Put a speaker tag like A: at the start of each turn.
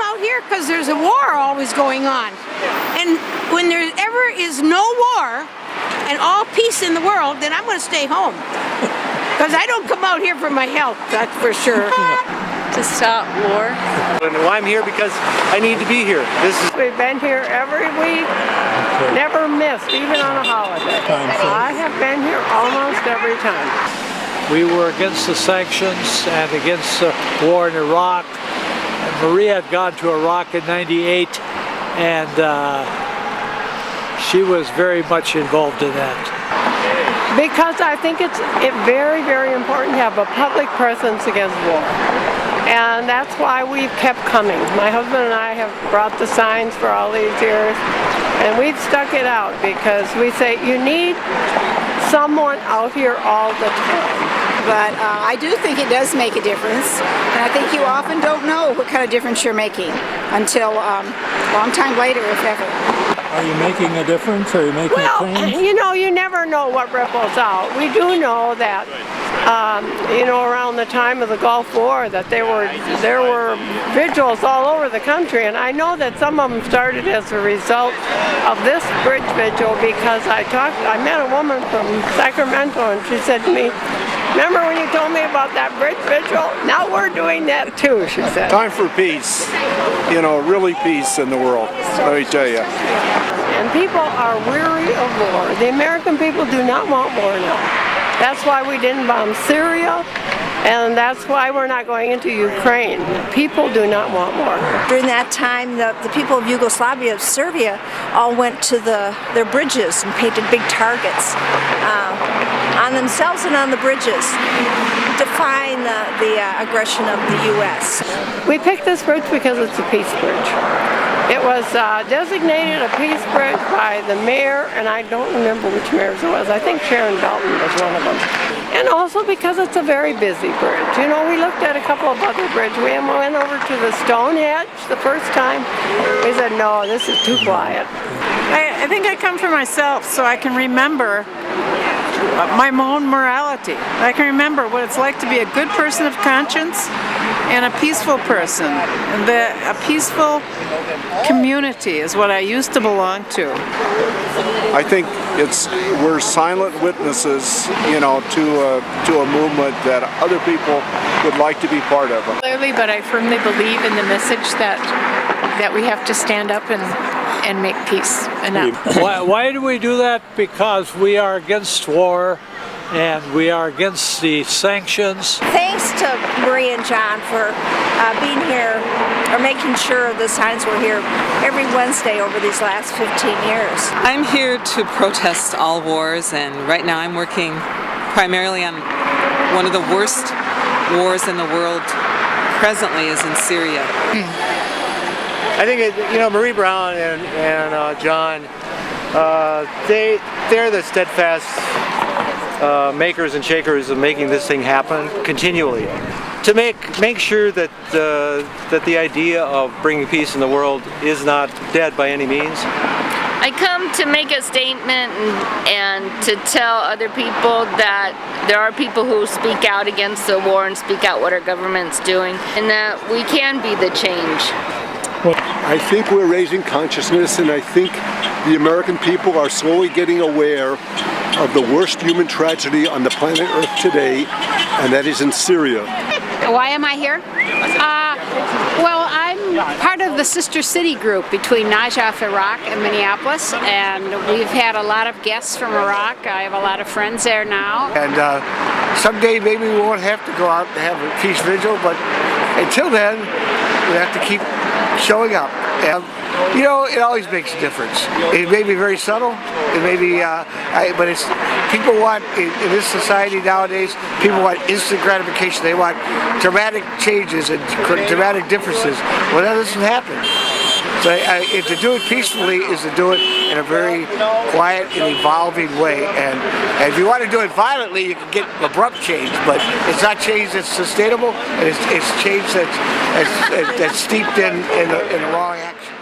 A: out here because there's a war always going on. And when there ever is no war and all peace in the world, then I'm going to stay home. Because I don't come out here for my health, that's for sure.
B: To stop war.
C: Well, I'm here because I need to be here.
D: We've been here every week, never missed, even on a holiday. I have been here almost every time.
E: We were against the sanctions and against the war in Iraq. And Marie had gone to Iraq in '98, and she was very much involved in that.
D: Because I think it's very, very important to have a public presence against war. And that's why we've kept coming. My husband and I have brought the signs for all these years, and we've stuck it out because we say you need someone out here all the time.
F: But I do think it does make a difference, and I think you often don't know what kind of difference you're making until a long time later, if ever.
G: Are you making a difference? Are you making a change?
D: You know, you never know what ripples out. We do know that, you know, around the time of the Gulf War, that there were vigils all over the country, and I know that some of them started as a result of this bridge vigil because I met a woman from Sacramento, and she said to me, "Remember when you told me about that bridge vigil? Now we're doing that too," she said.
H: Time for peace, you know, really peace in the world, let me tell you.
D: And people are weary of war. The American people do not want war now. That's why we didn't bomb Syria, and that's why we're not going into Ukraine. People do not want war.
I: During that time, the people of Yugoslavia, Serbia, all went to their bridges and painted big targets on themselves and on the bridges, defying the aggression of the U.S.
D: We picked this bridge because it's a peace bridge. It was designated a peace bridge by the mayor, and I don't remember which mayors it was. I think Sharon Dalton was one of them. And also because it's a very busy bridge. You know, we looked at a couple of other bridges. We went over to the Stonehenge the first time. We said, no, this is too quiet.
B: I think I come for myself so I can remember my own morality. I can remember what it's like to be a good person of conscience and a peaceful person. And a peaceful community is what I used to belong to.
H: I think we're silent witnesses, you know, to a movement that other people would like to be part of.
B: Clearly, but I firmly believe in the message that we have to stand up and make peace.
E: Why do we do that? Because we are against war and we are against the sanctions.
I: Thanks to Marie and John for being here, or making sure the signs were here every Wednesday over these last 15 years.
J: I'm here to protest all wars, and right now I'm working primarily on one of the worst wars in the world presently is in Syria.
C: I think, you know, Marie Braun and John, they're the steadfast makers and shakers of making this thing happen continually. To make sure that the idea of bringing peace in the world is not dead by any means.
K: I come to make a statement and to tell other people that there are people who speak out against the war and speak out what our government's doing, and that we can be the change.
L: I think we're raising consciousness, and I think the American people are slowly getting aware of the worst human tragedy on the planet Earth today, and that is in Syria.
A: Why am I here? Well, I'm part of the sister city group between Najaf, Iraq and Minneapolis, and we've had a lot of guests from Iraq. I have a lot of friends there now.
M: And someday maybe we won't have to go out and have a peace vigil, but until then, we have to keep showing up. And, you know, it always makes a difference. It may be very subtle, it may be, but it's, people want, in this society nowadays, people want instant gratification. They want dramatic changes and dramatic differences. Well, that doesn't happen. So to do it peacefully is to do it in a very quiet and evolving way. And if you want to do it violently, you can get abrupt change, but it's not change that's sustainable, and it's change that's steeped in the wrong action.